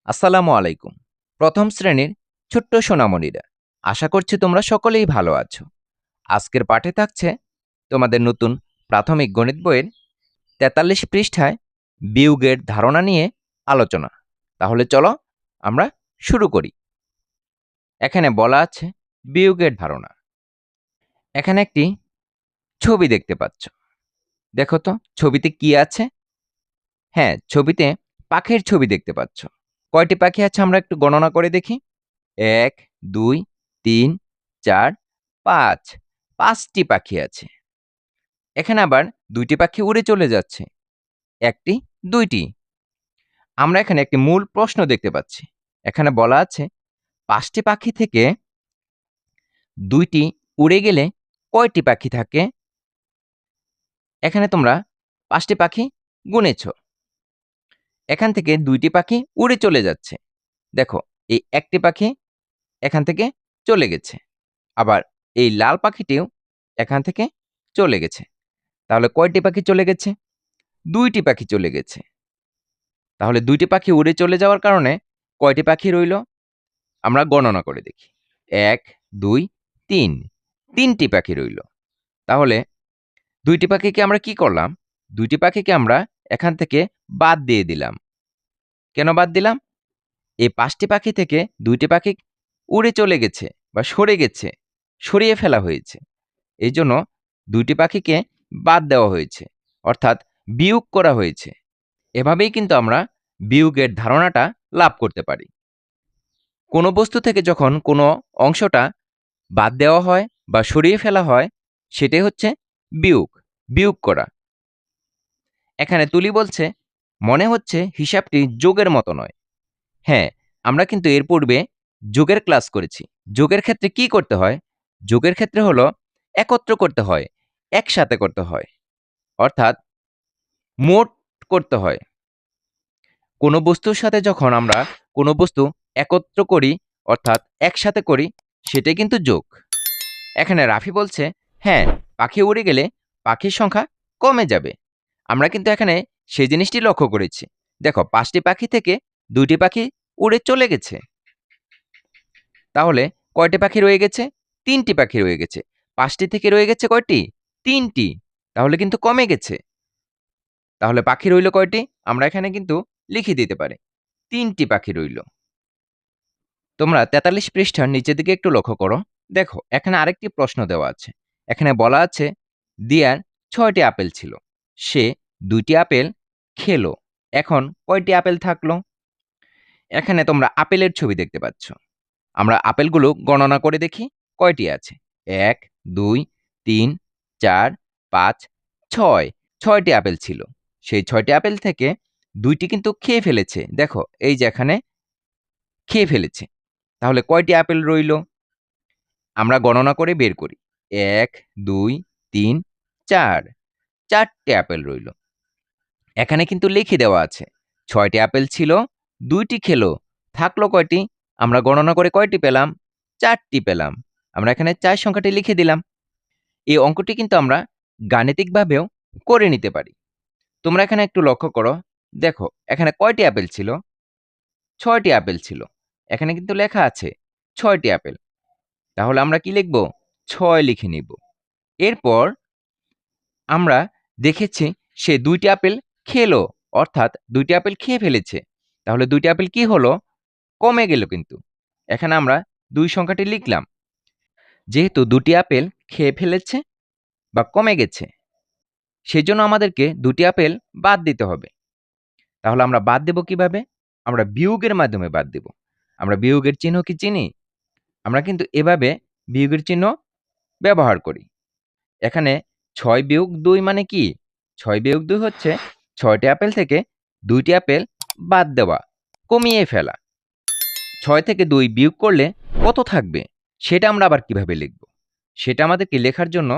আসসালামু আলাইকুম। প্রথম শ্রেণীর ছোট্ট সোনামণিরা, আশা করছি তোমরা সকলেই ভালো আছো। আজকের পাঠে থাকছে তোমাদের নতুন প্রাথমিক গণিত বইয়ের ৪৩ পৃষ্ঠায় বিয়োগের ধারণা নিয়ে আলোচনা। তাহলে চলো আমরা শুরু করি। এখানে বলা আছে বিয়োগের ধারণা। এখানে একটি ছবি দেখতে পাচ্ছ। দেখো তো ছবিতে কি আছে? হ্যাঁ, ছবিতে পাখির ছবি দেখতে পাচ্ছ। কয়টি পাখি আছে আমরা একটু গণনা করে দেখি। ১, ২, ৩, ৪, ৫। ৫টি পাখি আছে। এখানে আবার ২টি পাখি উড়ে চলে যাচ্ছে। ১টি, ২টি। আমরা এখানে একটি মূল প্রশ্ন দেখতে পাচ্ছি। এখানে বলা আছে ৫টি পাখি থেকে ২টি উড়ে গেলে কয়টি পাখি থাকে? এখানে তোমরা ৫টি পাখি গুনেছ। এখান থেকে ২টি পাখি উড়ে চলে যাচ্ছে। দেখো, এই ১টি পাখি এখান থেকে চলে গেছে। আবার এই লাল পাখিটিও এখান থেকে চলে গেছে। তাহলে কয়টি পাখি চলে গেছে? ২টি পাখি চলে গেছে। তাহলে ২টি পাখি উড়ে চলে যাওয়ার কারণে কয়টি পাখি রইল? আমরা গণনা করে দেখি। ১, ২, ৩। ৩টি পাখি রইল। তাহলে ২টি পাখিকে আমরা কি করলাম? ২টি পাখিকে আমরা এখান থেকে বাদ দিয়ে দিলাম। কেন বাদ দিলাম? এই ৫টি পাখি থেকে ২টি পাখি উড়ে চলে গেছে বা সরে গেছে, সরিয়ে ফেলা হয়েছে। এইজন্য ২টি পাখিকে বাদ দেওয়া হয়েছে, অর্থাৎ বিয়োগ করা হয়েছে। এভাবেই কিন্তু আমরা বিয়োগের ধারণাটা লাভ করতে পারি। কোনো বস্তু থেকে যখন কোনো অংশটা বাদ দেওয়া হয় বা সরিয়ে ফেলা হয়, সেটাই হচ্ছে বিয়োগ, বিয়োগ করা। এখানে তুলি বলছে, মনে হচ্ছে হিসাবটি যোগের মতো নয়। হ্যাঁ, আমরা কিন্তু এর পূর্বে যোগের ক্লাস করেছি। যোগের ক্ষেত্রে কি করতে হয়? যোগের ক্ষেত্রে হলো একত্র করতে হয়, একসাথে করতে হয়, অর্থাৎ মোট করতে হয়। কোনো বস্তুর সাথে যখন আমরা কোনো বস্তু একত্র করি, অর্থাৎ একসাথে করি, সেটাই কিন্তু যোগ। এখানে রাফি বলছে, হ্যাঁ, পাখি উড়ে গেলে পাখির সংখ্যা কমে যাবে। আমরা কিন্তু এখানে সেই জিনিসটি লক্ষ্য করেছি। দেখো, ৫টি পাখি থেকে ২টি পাখি উড়ে চলে গেছে। তাহলে কয়টি পাখি রয়ে গেছে? ৩টি পাখি রয়ে গেছে। ৫টি থেকে রয়ে গেছে কয়টি? ৩টি। তাহলে কিন্তু কমে গেছে। তাহলে পাখি রইল কয়টি? আমরা এখানে কিন্তু লিখে দিতে পারি। ৩টি পাখি রইল। তোমরা ৪৩ পৃষ্ঠার নিচের দিকে একটু লক্ষ্য করো। দেখো, এখানে আরেকটি প্রশ্ন দেওয়া আছে। এখানে বলা আছে, দিয়ার ৬টি আপেল ছিল। সে ২টি আপেল খেলো। এখন কয়টি আপেল থাকলো? এখানে তোমরা আপেলের ছবি দেখতে পাচ্ছ। আমরা আপেলগুলো গণনা করে দেখি কয়টি আছে। ১, ২, ৩, ৪, ৫, ৬। ৬টি আপেল ছিল। সেই ৬টি আপেল থেকে ২টি কিন্তু খেয়ে ফেলেছে। দেখো, এই যে এখানে খেয়ে ফেলেছে। তাহলে কয়টি আপেল রইল? আমরা গণনা করে বের করি। ১, ২, ৩, ৪। ৪টে আপেল রইল। এখানে কিন্তু লিখে দেওয়া আছে ৬টি আপেল ছিল, ২টি খেলো। থাকলো কয়টি? আমরা গণনা করে কয়টি পেলাম? ৪টি পেলাম। আমরা এখানে ৪ সংখ্যাটি লিখে দিলাম। এই অঙ্কটি কিন্তু আমরা গাণিতিকভাবেও করে নিতে পারি। তোমরা এখানে একটু লক্ষ্য করো। দেখো, এখানে কয়টি আপেল ছিল? ৬টি আপেল ছিল। এখানে কিন্তু লেখা আছে ৬টি আপেল। তাহলে আমরা কি লিখব? ৬ লিখে নিব। এরপর আমরা দেখেছি সে ২টি আপেল খেলো, অর্থাৎ ২টি আপেল খেয়ে ফেলেছে। তাহলে ২টি আপেল কি হলো? কমে গেল কিন্তু। এখানে আমরা ২ সংখ্যাটি লিখলাম। যেহেতু ২টি আপেল খেয়ে ফেলেছে বা কমে গেছে, সেজন্য আমাদেরকে ২টি আপেল বাদ দিতে হবে। তাহলে আমরা বাদ দেব কিভাবে? আমরা বিয়োগের মাধ্যমে বাদ দেব। আমরা বিয়োগের চিহ্ন কি চিনি? আমরা কিন্তু এভাবে বিয়োগের চিহ্ন ব্যবহার করি। এখানে ৬ বিয়োগ ২ মানে কি? ৬ বিয়োগ ২ হচ্ছে ৬টি আপেল থেকে ২টি আপেল বাদ দেওয়া, কমিয়ে ফেলা। ৬ থেকে ২ বিয়োগ করলে কত থাকবে? সেটা আমরা আবার কিভাবে লিখব? সেটা আমাদেরকে লেখার জন্য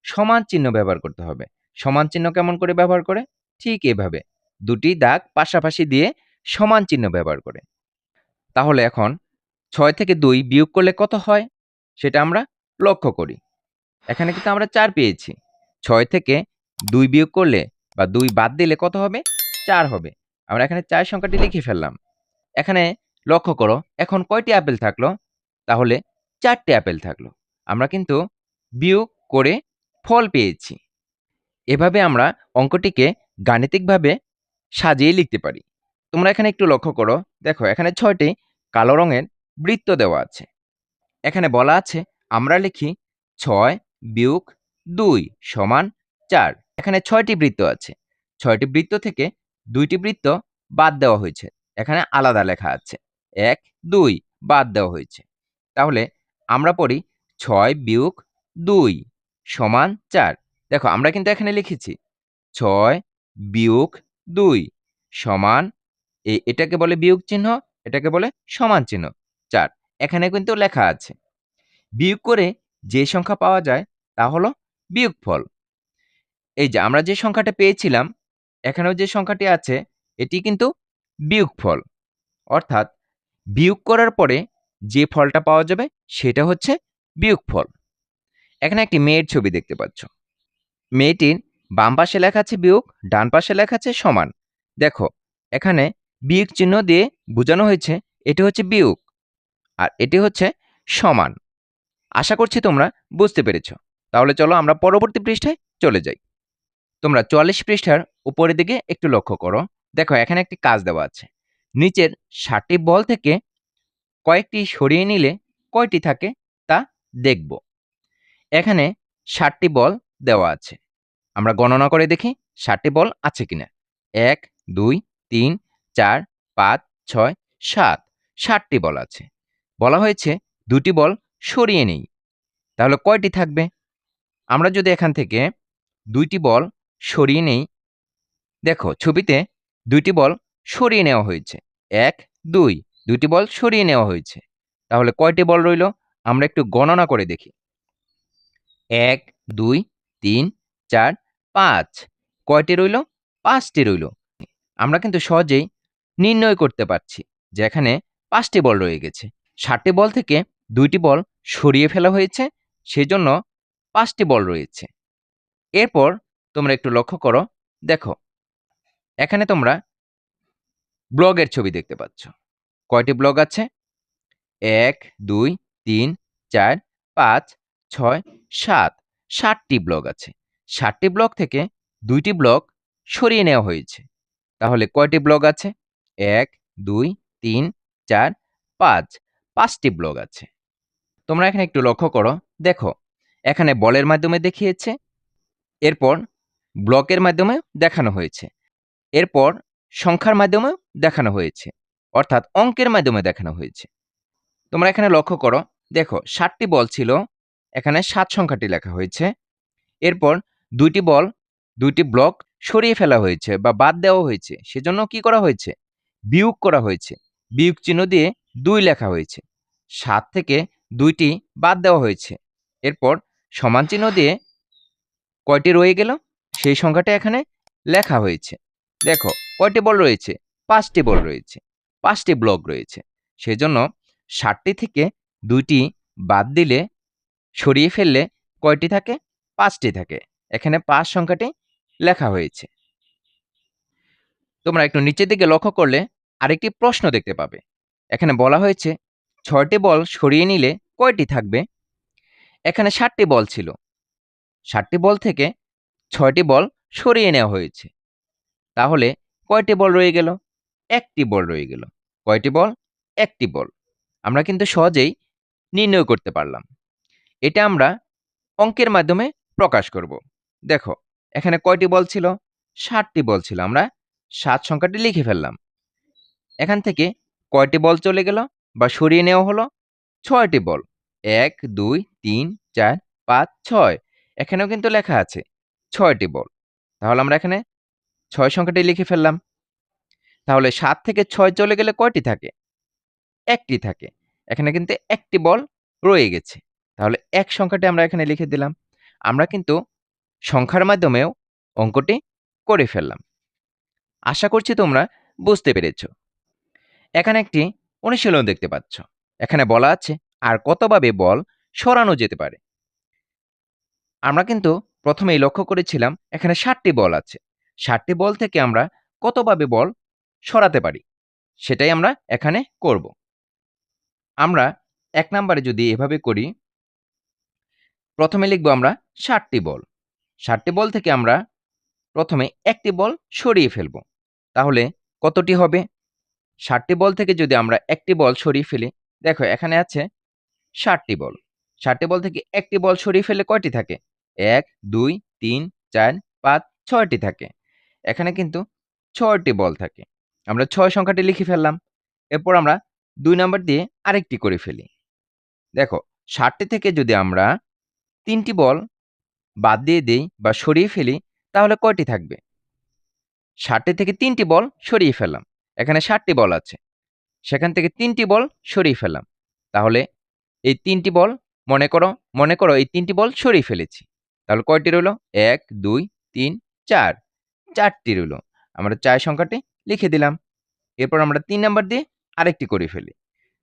সমান চিহ্ন ব্যবহার করতে হবে। সমান চিহ্ন কেমন করে ব্যবহার করে? ঠিক এভাবে। ২টি দাগ পাশাপাশি দিয়ে সমান চিহ্ন ব্যবহার করে। তাহলে এখন ৬ থেকে ২ বিয়োগ করলে কত হয়? সেটা আমরা লক্ষ্য করি। এখানে কিন্তু আমরা ৪ পেয়েছি। ৬ থেকে ২ বিয়োগ করলে বা ২ বাদ দিলে কত হবে? ৪ হবে। আমরা এখানে ৪ সংখ্যাটি লিখে ফেললাম। এখানে লক্ষ্য করো, এখন কয়টি আপেল থাকলো? তাহলে 4টি আপেল থাকলো। আমরা কিন্তু বিয়োগ করে ফল পেয়েছি। এভাবে আমরা অঙ্কটিকে গাণিতিকভাবে সাজিয়ে লিখতে পারি। তোমরা এখানে একটু লক্ষ্য করো, দেখো এখানে 6টি কালো রঙের বৃত্ত দেওয়া আছে। এখানে বলা আছে আমরা লিখি 6 বিয়োগ 2 সমান 4। এখানে 6টি বৃত্ত আছে। 6টি বৃত্ত থেকে 2টি বৃত্ত বাদ দেওয়া হয়েছে। এখানে আলাদা লেখা আছে 1 2 বাদ দেওয়া হয়েছে। তাহলে আমরা পড়ি 6 বিয়োগ 2 সমান 4। দেখো আমরা কিন্তু এখানে লিখেছি 6 বিয়োগ 2 সমান, এটাকে বলে বিয়োগ চিহ্ন, এটাকে বলে সমান চিহ্ন 4। এখানে কিন্তু লেখা আছে। বিয়োগ করে যে সংখ্যা পাওয়া যায় তা হলো বিয়োগফল। এই যে আমরা যে সংখ্যাটা পেয়েছিলাম, এখানেও যে সংখ্যাটি আছে এটি কিন্তু বিয়োগফল। অর্থাৎ বিয়োগ করার পরে যে ফলটা পাওয়া যাবে সেটা হচ্ছে বিয়োগফল। এখানে একটি মেয়ের ছবি দেখতে পাচ্ছ। মেয়েটির বাম পাশে লেখা আছে বিয়োগ, ডান পাশে লেখা আছে সমান। দেখো এখানে বিয়োগ চিহ্ন দিয়ে বোঝানো হয়েছে এটি হচ্ছে বিয়োগ আর এটি হচ্ছে সমান। আশা করছি তোমরা বুঝতে পেরেছ। তাহলে চলো আমরা পরবর্তী পৃষ্ঠায় চলে যাই। তোমরা 44 পৃষ্ঠার উপরের দিকে একটু লক্ষ্য করো। দেখো এখানে একটি কাজ দেওয়া আছে। নিচের 7টি বল থেকে কয়েকটি সরিয়ে নিলে কয়টি থাকে তা দেখব। এখানে 7টি বল দেওয়া আছে। আমরা গণনা করে দেখি 7টি বল আছে কিনা। 1 2 3 4 5 6 7, 7টি বল আছে। বলা হয়েছে 2টি বল সরিয়ে নেই। তাহলে কয়টি থাকবে? আমরা যদি এখান থেকে 2টি বল সরিয়ে নেই, দেখো ছবিতে 2টি বল সরিয়ে নেওয়া হয়েছে। 1 2, 2টি বল সরিয়ে নেওয়া হয়েছে। তাহলে কয়টি বল রইল? আমরা একটু গণনা করে দেখি। 1 2 3 4 5, কয়টি রইল? 5টি রইল। আমরা কিন্তু সহজেই নির্ণয় করতে পারছি যে এখানে 5টি বল রয়ে গেছে। 7টি বল থেকে 2টি বল সরিয়ে ফেলা হয়েছে, সেজন্য 5টি বল রয়েছে। এরপর তোমরা একটু লক্ষ্য করো, দেখো এখানে তোমরা ব্লগের ছবি দেখতে পাচ্ছ। কয়টি ব্লগ আছে? 1 2 3 4 5 6 7, 7টি ব্লগ আছে। 7টি ব্লক থেকে 2টি ব্লক সরিয়ে নেওয়া হয়েছে। তাহলে কয়টি ব্লক আছে? 1 2 3 4 5, 5টি ব্লক আছে। তোমরা এখানে একটু লক্ষ্য করো, দেখো এখানে বলের মাধ্যমে দেখিয়েছে, এরপর ব্লকের মাধ্যমে দেখানো হয়েছে, এরপর সংখ্যার মাধ্যমেও দেখানো হয়েছে, অর্থাৎ অঙ্কের মাধ্যমে দেখানো হয়েছে। তোমরা এখানে লক্ষ্য করো, দেখো 7টি বল ছিল, এখানে 7 সংখ্যাটি লেখা হয়েছে। এরপর 2টি বল, 2টি ব্লক সরিয়ে ফেলা হয়েছে বা বাদ দেওয়া হয়েছে, সেজন্য কি করা হয়েছে? বিয়োগ করা হয়েছে। বিয়োগ চিহ্ন দিয়ে 2 লেখা হয়েছে। 7 থেকে 2টি বাদ দেওয়া হয়েছে। এরপর সমান চিহ্ন দিয়ে কয়টি রয়ে গেল সেই সংখ্যাটা এখানে লেখা হয়েছে। দেখো কয়টি বল রয়েছে? 5টি বল রয়েছে, 5টি ব্লক রয়েছে। সেজন্য 7টি থেকে 2টি বাদ দিলে, সরিয়ে ফেললে কয়টি থাকে? 5টি থাকে। এখানে 5 সংখ্যাটি লেখা হয়েছে। তোমরা একটু নিচের দিকে লক্ষ্য করলে আরেকটি প্রশ্ন দেখতে পাবে। এখানে বলা হয়েছে 6টি বল সরিয়ে নিলে কয়টি থাকবে? এখানে 7টি বল ছিল। 7টি বল থেকে 6টি বল সরিয়ে নেওয়া হয়েছে। তাহলে কয়টি বল রয়ে গেল? 1টি বল রয়ে গেল। কয়টি বল? 1টি বল। আমরা কিন্তু সহজেই নির্ণয় করতে পারলাম। এটা আমরা অঙ্কের মাধ্যমে প্রকাশ করব। দেখো এখানে কয়টি বল ছিল? 7টি বল ছিল। আমরা 7 সংখ্যাটি লিখে ফেললাম। এখান থেকে কয়টি বল চলে গেল বা সরিয়ে নেওয়া হলো? 6টি বল। 1 2 3 4 5 6, এখানেও কিন্তু লেখা আছে 6টি বল। তাহলে আমরা এখানে 6 সংখ্যাটি লিখে ফেললাম। তাহলে 7 থেকে 6 চলে গেলে কয়টি থাকে? 1টি থাকে। এখানে কিন্তু 1টি বল রয়ে গেছে। তাহলে 1 সংখ্যাটি আমরা এখানে লিখে দিলাম। আমরা কিন্তু সংখ্যার মাধ্যমেও অঙ্কটি করে ফেললাম। আশা করছি তোমরা বুঝতে পেরেছ। এখানে একটি অনুশীলন দেখতে পাচ্ছ। এখানে বলা আছে আর কতভাবে বল সরানো যেতে পারে। আমরা কিন্তু প্রথমেই লক্ষ্য করেছিলাম এখানে 7টি বল আছে। 7টি বল থেকে আমরা কতভাবে বল সরাতে পারি। সেটাই আমরা এখানে করব। আমরা ১ নাম্বারে যদি এভাবে করি, প্রথমে লিখব আমরা ৬০টি বল। ৬০টি বল থেকে আমরা প্রথমে ১টি বল সরিয়ে ফেলব। তাহলে কতটি হবে? ৬০টি বল থেকে যদি আমরা ১টি বল সরিয়ে ফেলি, দেখো এখানে আছে ৬০টি বল। ৬০টি বল থেকে ১টি বল সরিয়ে ফেললে কয়টি থাকে? ১, ২, ৩, ৪, ৫, ৬টি থাকে। এখানে কিন্তু ৬টি বল থাকে। আমরা ৬ সংখ্যাটি লিখে ফেললাম। এরপর আমরা ২ নাম্বার দিয়ে আরেকটি করে ফেলি। দেখো ৬০টি থেকে যদি আমরা ৩টি বল বাদ দিয়ে দেই বা সরিয়ে ফেলি, তাহলে কয়টি থাকবে? ৬০টি থেকে ৩টি বল সরিয়ে ফেললাম। এখানে ৬০টি বল আছে। সেখান থেকে ৩টি বল সরিয়ে ফেললাম। তাহলে এই ৩টি বল মনে করো এই ৩টি বল সরিয়ে ফেলেছি। তাহলে কয়টি রইল? ১, ২, ৩, ৪। ৪টি রইল। আমরা ৪ সংখ্যাটি লিখে দিলাম। এরপর আমরা ৩ নাম্বার দিয়ে আরেকটি করে ফেলি।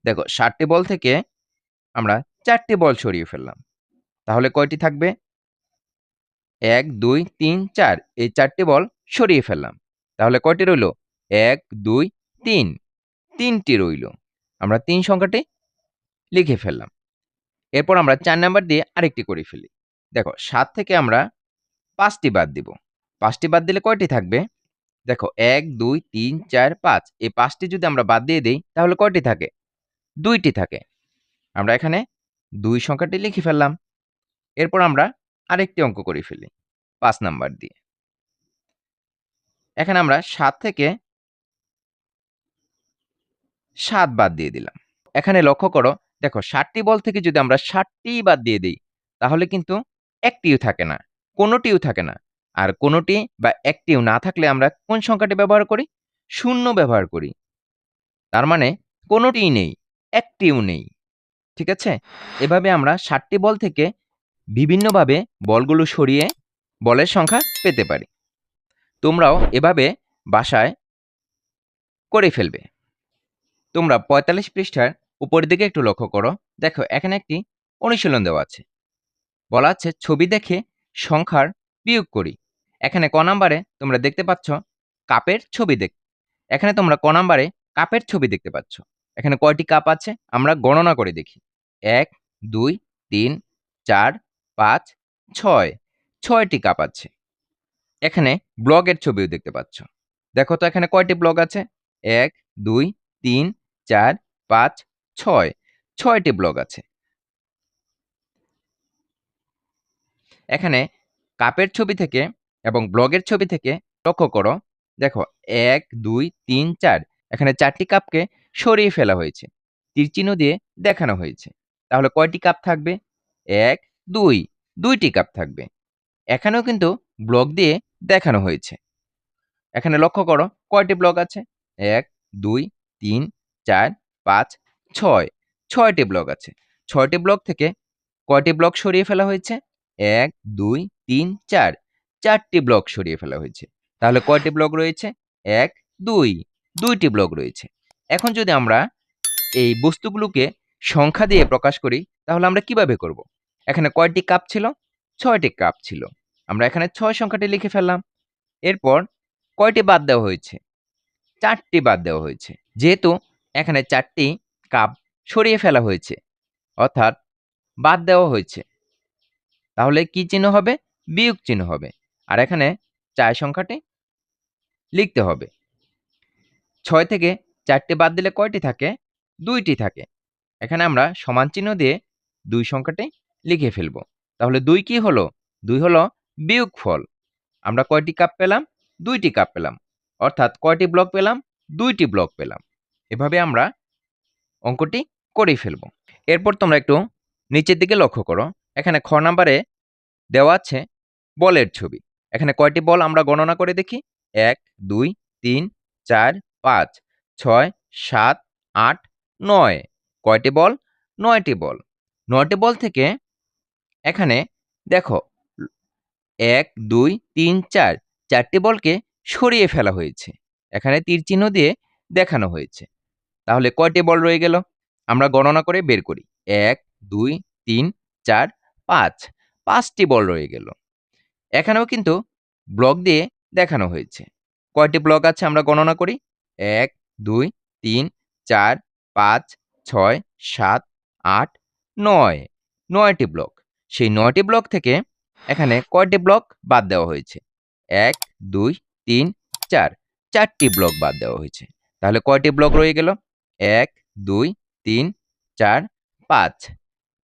দেখো ৬০টি বল থেকে আমরা ৪টি বল সরিয়ে ফেললাম। তাহলে কয়টি থাকবে? ১, ২, ৩, ৪ এই ৪টি বল সরিয়ে ফেললাম। তাহলে কয়টি রইল? ১, ২, ৩ ৩টি রইল। আমরা ৩ সংখ্যাটি লিখে ফেললাম। এরপর আমরা ৪ নাম্বার দিয়ে আরেকটি করে ফেলি। দেখো ৭ থেকে আমরা ৫টি বাদ দিব। ৫টি বাদ দিলে কয়টি থাকবে? দেখো ১, ২, ৩, ৪, ৫ এই ৫টি যদি আমরা বাদ দিয়ে দেই, তাহলে কয়টি থাকে? ২টি থাকে। আমরা এখানে ২ সংখ্যাটি লিখে ফেললাম। এরপর আমরা আরেকটি অঙ্ক করে ফেলি ৫ নাম্বার দিয়ে। এখানে আমরা ৭ থেকে ৭ বাদ দিয়ে দিলাম। এখানে লক্ষ্য করো, দেখো ৬০টি বল থেকে যদি আমরা ৬০টিই বাদ দিয়ে দেই, তাহলে কিন্তু একটিও থাকে না, কোনোটিও থাকে না। আর কোনোটি বা একটিও না থাকলে আমরা কোন সংখ্যাটি ব্যবহার করি? শূন্য ব্যবহার করি। তার মানে কোনোটিই নেই, একটিও নেই। ঠিক আছে? এভাবে আমরা ৬০টি বল থেকে বিভিন্নভাবে বলগুলো সরিয়ে বলের সংখ্যা পেতে পারি। তোমরাও এভাবে বাসায় করে ফেলবে। তোমরা ৪৫ পৃষ্ঠার উপরের দিকে একটু লক্ষ্য করো। দেখো এখানে একটি অনুশীলন দেওয়া আছে। বলা আছে ছবি দেখে সংখ্যার বিয়োগ করি। এখানে ক নাম্বারে তোমরা দেখতে পাচ্ছ কাপের ছবি এখানে তোমরা ক নাম্বারে কাপের ছবি দেখতে পাচ্ছ। এখানে কয়টি কাপ আছে আমরা গণনা করে দেখি। ১, ২, ৩, ৪, ৫, ৬। ৬টি কাপ আছে। এখানে ব্লগের ছবিও দেখতে পাচ্ছ। দেখো তো এখানে কয়টি ব্লগ আছে? ১, ২, ৩, ৪, ৫, ৬। ৬টি ব্লগ আছে। এখানে কাপের ছবি থেকে এবং ব্লগের ছবি থেকে লক্ষ্য করো। দেখো ১, ২, ৩, ৪ এখানে ৪টি কাপকে সরিয়ে ফেলা হয়েছে। তীরচিহ্ন দিয়ে দেখানো হয়েছে। তাহলে কয়টি কাপ থাকবে? ১, ২, ২টি কাপ থাকবে। এখানেও কিন্তু ব্লক দিয়ে দেখানো হয়েছে। এখানে লক্ষ্য করো কয়টি ব্লক আছে? ১, ২, ৩, ৪, ৫, ৬। ৬টি ব্লক আছে। ৬টি ব্লক থেকে কয়টি ব্লক সরিয়ে ফেলা হয়েছে? ১, ২, ৩, ৪। ৪টি ব্লক সরিয়ে ফেলা হয়েছে। তাহলে কয়টি ব্লক রয়েছে? ১, ২। ২টি ব্লক রয়েছে। এখন যদি আমরা এই বস্তুগুলোকে সংখ্যা দিয়ে প্রকাশ করি, তাহলে আমরা কিভাবে করব? এখানে কয়টি কাপ ছিল? ৬টি কাপ ছিল। আমরা এখানে ৬ সংখ্যাটি লিখে ফেললাম। এরপর কয়টি বাদ দেওয়া হয়েছে? ৪টি বাদ দেওয়া হয়েছে। যেহেতু এখানে ৪টি কাপ সরিয়ে ফেলা হয়েছে, অর্থাৎ বাদ দেওয়া হয়েছে, তাহলে কি চিহ্ন হবে? বিয়োগ চিহ্ন হবে। আর এখানে ৪ সংখ্যাটি লিখতে হবে। ৬ থেকে ৪টি বাদ দিলে কয়টি থাকে? ২টি থাকে। এখানে আমরা সমান চিহ্ন দিয়ে ২ সংখ্যাটি লিখে ফেলব। তাহলে ২ কি হলো? ২ হলো বিয়োগফল। আমরা কয়টি কাপ পেলাম? ২টি কাপ পেলাম। অর্থাৎ কয়টি ব্লক পেলাম? ২টি ব্লক পেলাম। এভাবে আমরা অঙ্কটি করেই ফেলব। এরপর তোমরা একটু নিচের দিকে লক্ষ্য করো। এখানে খ নাম্বারে দেওয়া আছে বলের ছবি। এখানে কয়টি বল আমরা গণনা করে দেখি? ১, ২, ৩, ৪, ৫, ৬, ৭, ৮, ৯। কয়টি বল? ৯টি বল। ৯টি বল থেকে এখানে দেখো ১, ২, ৩, ৪ ৪টি বলকে সরিয়ে ফেলা হয়েছে। এখানে তীর চিহ্ন দিয়ে দেখানো হয়েছে। তাহলে কয়টি বল রয়ে গেল? আমরা গণনা করে বের করি। ১, ২, ৩, ৪, ৫। ৫টি বল রয়ে গেল। এখানেও কিন্তু ব্লক দিয়ে দেখানো হয়েছে। কয়টি ব্লক আছে আমরা গণনা করি? ১, ২, 3, 4, 5, 6, 7, 8, 9 9টি ব্লক। সেই 9টি ব্লক থেকে এখানে কয়টি ব্লক বাদ দেওয়া হয়েছে? 1, 2, 3, 4 4টি ব্লক বাদ দেওয়া হয়েছে। তাহলে কয়টি ব্লক রয়ে গেল? 1, 2, 3, 4, 5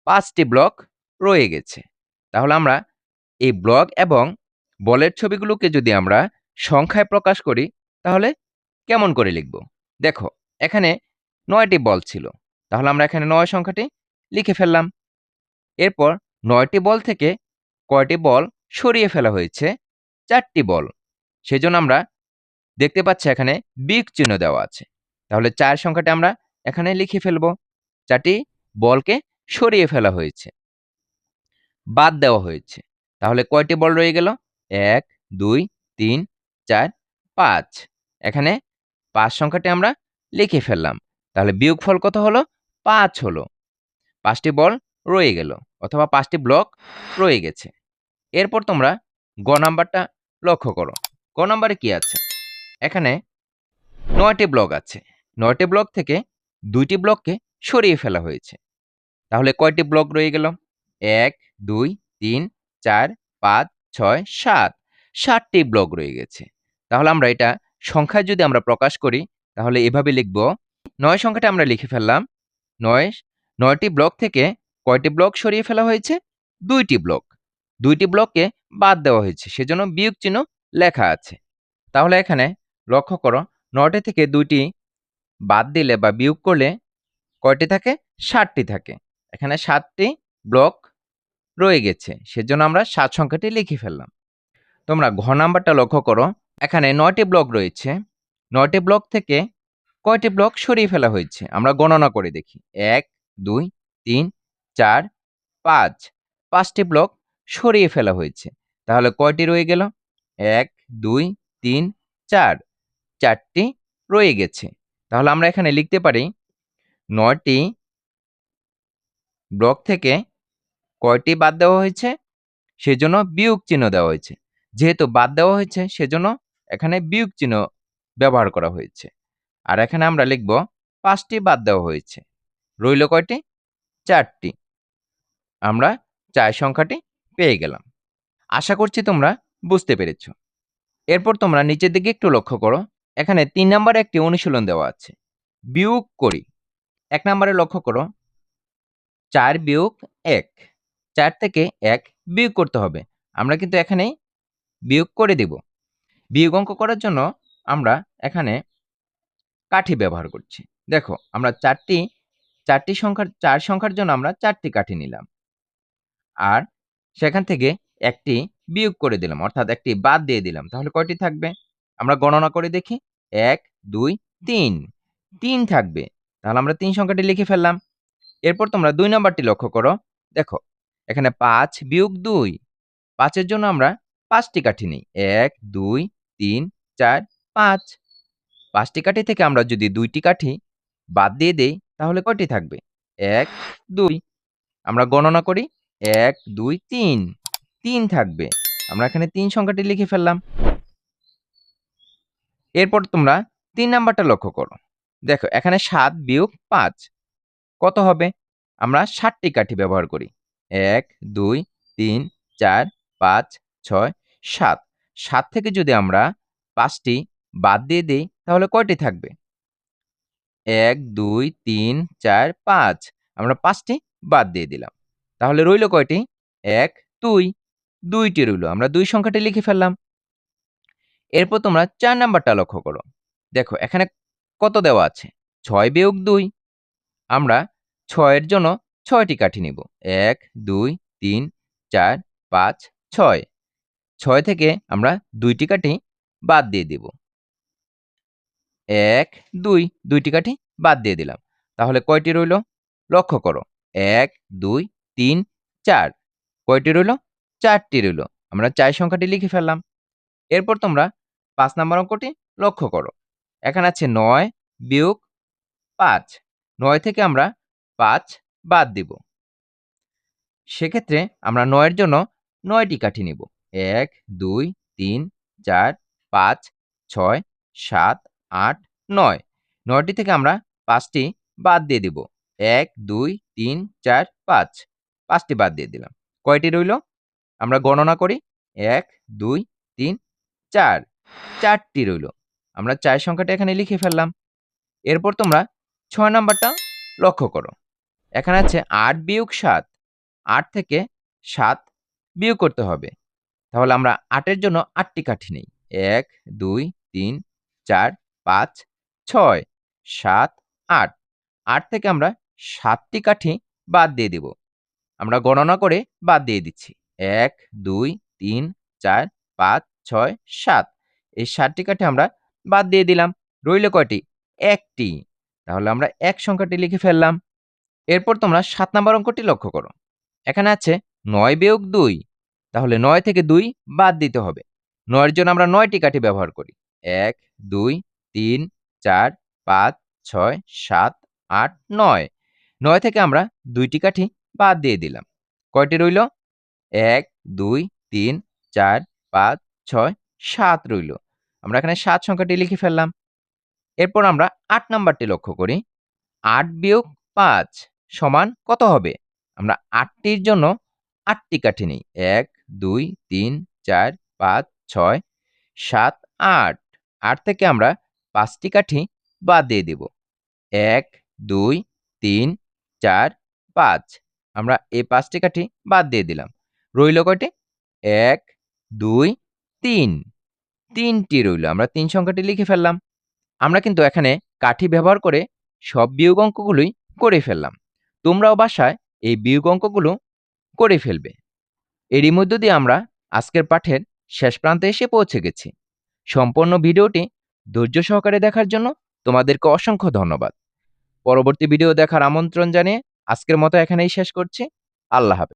5টি ব্লক রয়ে গেছে। তাহলে আমরা এই ব্লক এবং বলের ছবিগুলোকে যদি আমরা সংখ্যায় প্রকাশ করি তাহলে কেমন করে লিখব? দেখো, এখানে 9টি বল ছিল। তাহলে আমরা এখানে 9 সংখ্যাটি লিখে ফেললাম। এরপর 9টি বল থেকে কয়টি বল সরিয়ে ফেলা হয়েছে? 4টি বল। সেজন্য আমরা দেখতে পাচ্ছি এখানে বিয়োগ চিহ্ন দেওয়া আছে। তাহলে 4 সংখ্যাটি আমরা এখানে লিখে ফেলব। 4টি বলকে সরিয়ে ফেলা হয়েছে, বাদ দেওয়া হয়েছে। তাহলে কয়টি বল রয়ে গেল? 1, 2, 3, 4, 5 এখানে 5 সংখ্যাটি আমরা লিখে ফেললাম। তাহলে বিয়োগফল কত হলো? 5 হলো। 5টি বল রয়ে গেল অথবা 5টি ব্লক রয়ে গেছে। এরপর তোমরা গ নাম্বারটা লক্ষ্য করো। গ নাম্বারে কি আছে? এখানে 9টি ব্লক আছে। 9টি ব্লক থেকে 2টি ব্লককে সরিয়ে ফেলা হয়েছে। তাহলে কয়টি ব্লক রয়ে গেল? 1, 2, 3, 4, 5, 6, 7 7টি ব্লক রয়ে গেছে। তাহলে আমরা এটা সংখ্যায় যদি আমরা প্রকাশ করি তাহলে এভাবে লিখব। 9 সংখ্যাটা আমরা লিখে ফেললাম। 9টি ব্লক থেকে কয়টি ব্লক সরিয়ে ফেলা হয়েছে? 2টি ব্লক। 2টি ব্লককে বাদ দেওয়া হয়েছে, সেজন্য বিয়োগ চিহ্ন লেখা আছে। তাহলে এখানে লক্ষ্য করো, 9টি থেকে 2টি বাদ দিলে বা বিয়োগ করলে কয়টি থাকে? 7টি থাকে। এখানে 7টি ব্লক রয়ে গেছে, সেজন্য আমরা 7 সংখ্যাটি লিখে ফেললাম। তোমরা ঘ নাম্বারটা লক্ষ্য করো। এখানে 9টি ব্লক রয়েছে। 9টি ব্লক থেকে কয়টি ব্লক সরিয়ে ফেলা হয়েছে? আমরা গণনা করে দেখি। 1, 2, 3, 4, 5 5টি ব্লক সরিয়ে ফেলা হয়েছে। তাহলে কয়টি রয়ে গেল? 1, 2, 3, 4 4টি রয়ে গেছে। তাহলে আমরা এখানে লিখতে পারি 9টি ব্লক থেকে কয়টি বাদ দেওয়া হয়েছে? সেজন্য বিয়োগ চিহ্ন দেওয়া হয়েছে। যেহেতু বাদ দেওয়া হয়েছে সেজন্য এখানে বিয়োগ চিহ্ন ব্যবহার করা হয়েছে। আর এখানে আমরা লিখব 5টি বাদ দেওয়া হয়েছে। রইল কয়টি? 4টি। আমরা 4 সংখ্যাটি পেয়ে গেলাম। আশা করছি তোমরা বুঝতে পেরেছ। এরপর তোমরা নিচের দিকে একটু লক্ষ্য করো। এখানে 3 নম্বরে একটি অনুশীলন দেওয়া আছে। বিয়োগ করি। 1 নম্বরে লক্ষ্য করো, 4 বিয়োগ 1 4 থেকে 1 বিয়োগ করতে হবে। আমরা কিন্তু এখানেই বিয়োগ করে দেব। বিয়োগ অঙ্ক করার জন্য আমরা এখানে কাঠি ব্যবহার করছি। দেখো, আমরা 4 সংখ্যার জন্য আমরা 4টি কাঠি নিলাম। আর সেখান থেকে একটি বিয়োগ করে দিলাম, অর্থাৎ একটি বাদ দিয়ে দিলাম। তাহলে কয়টি থাকবে? আমরা গণনা করে দেখি। 1, 2, 3 3 থাকবে। তাহলে আমরা 3 সংখ্যাটি লিখে ফেললাম। এরপর তোমরা 2 নাম্বারটি লক্ষ্য করো। দেখো, এখানে 5 বিয়োগ 2 5 এর জন্য আমরা 5টি কাঠি নিই। 1, 2, 3, 4, 5 5টি কাঠি থেকে আমরা যদি 2টি কাঠি বাদ দিয়ে দেই তাহলে কয়টি থাকবে? 1, 2 আমরা গণনা করি। 1, 2, 3 3 থাকবে। আমরা এখানে 3 সংখ্যাটি লিখে ফেললাম। এরপর তোমরা 3 নাম্বারটা লক্ষ্য করো। দেখো, এখানে 7 বিয়োগ 5 কত হবে? আমরা 7টি কাঠি ব্যবহার করি। 1, 2, 3, 4, 5, 6, 7 7 থেকে যদি আমরা 5টি বাদ দিয়ে দেই তাহলে কয়টি থাকবে? 1, 2, 3, 4, 5 আমরা 5টি বাদ দিয়ে দিলাম। তাহলে রইল কয়টি? 1, 2 2টি রইল। আমরা 2 সংখ্যাটি লিখে ফেললাম। এরপর তোমরা 4 নাম্বারটা লক্ষ্য করো। দেখো, এখানে কত দেওয়া আছে? 6 বিয়োগ 2 আমরা 6 এর জন্য 6টি কাঠি নিব। 1, 2, 3, 4, 5, 6 6 থেকে আমরা 2টি কাঠি বাদ দিয়ে দিব। 1, 2 2টি কাঠি বাদ দিয়ে দিলাম। তাহলে কয়টি রইল? লক্ষ্য করো। 1, 2, 3, 4 কয়টি রইল? 4টি রইল। আমরা 4 সংখ্যাটি লিখে ফেললাম। এরপর তোমরা 5 নাম্বার অঙ্কটি লক্ষ্য করো। এখানে আছে 9 বিয়োগ 5 9 থেকে আমরা 5 বাদ দিব। সেক্ষেত্রে আমরা 9 এর জন্য 9টি কাঠি নিব। 1, 2, 3, 4, 5, 6, 7, 8, 9 9টি থেকে আমরা 5টি বাদ দিয়ে দিব। 1, 2, 3, 4, 5। 5টি বাদ দিয়ে দিলাম। কয়টি রইল? আমরা গণনা করি। 1, 2, 3, 4। 4টি রইল। আমরা 4 সংখ্যাটা এখানে লিখে ফেললাম। এরপর তোমরা 6 নাম্বারটা লক্ষ্য করো। এখানে আছে 8 বিয়োগ 7। 8 থেকে 7 বিয়োগ করতে হবে। তাহলে আমরা 8 এর জন্য 8টি কাঠি নেই। 1, 2, 3, 4, 5, 6, 7, 8। 8 থেকে আমরা 7টি কাঠি বাদ দিয়ে দিব। আমরা গণনা করে বাদ দিয়ে দিচ্ছি। 1, 2, 3, 4, 5, 6, 7। এই 7টি কাঠি আমরা বাদ দিয়ে দিলাম। রইল কয়টি? 1টি। তাহলে আমরা 1 সংখ্যাটি লিখে ফেললাম। এরপর তোমরা 7 নাম্বার অঙ্কটি লক্ষ্য করো। এখানে আছে 9 বিয়োগ 2। তাহলে 9 থেকে 2 বাদ দিতে হবে। 9 এর জন্য আমরা 9টি কাঠি ব্যবহার করি। 1, 2, 3, 4, 5, 6, 7, 8, 9। 9 থেকে আমরা 2টি কাঠি বাদ দিয়ে দিলাম। কয়টি রইল? 1, 2, 3, 4, 5, 6, 7 রইল। আমরা এখানে 7 সংখ্যাটি লিখে ফেললাম। এরপর আমরা 8 নাম্বারটি লক্ষ্য করি। 8 বিয়োগ 5 সমান কত হবে? আমরা 8টির জন্য 8টি কাঠি নিই। 1, 2, 3, 4, 5, 6, 7, 8। 8 থেকে আমরা 5টি কাঠি বাদ দিয়ে দিব। 1, 2, 3, 4, 5। আমরা এই 5টি কাঠি বাদ দিয়ে দিলাম। রইল কয়টি? 1, 2, 3। 3টি রইল। আমরা 3 সংখ্যাটি লিখে ফেললাম। আমরা কিন্তু এখানে কাঠি ব্যবহার করে সব বিয়োগ অঙ্কগুলোই করে ফেললাম। তোমরাও বাসায় এই বিয়োগ অঙ্কগুলো করে ফেলবে। এরই মধ্য দিয়ে আমরা আজকের পাঠের শেষ প্রান্তে এসে পৌঁছে গেছি। সম্পূর্ণ ভিডিওটি ধৈর্য সহকারে দেখার জন্য তোমাদেরকে অসংখ্য ধন্যবাদ। পরবর্তী ভিডিও দেখার আমন্ত্রণ জানিয়ে আজকের মতো এখানেই শেষ করছি। আল্লাহ হাফেজ।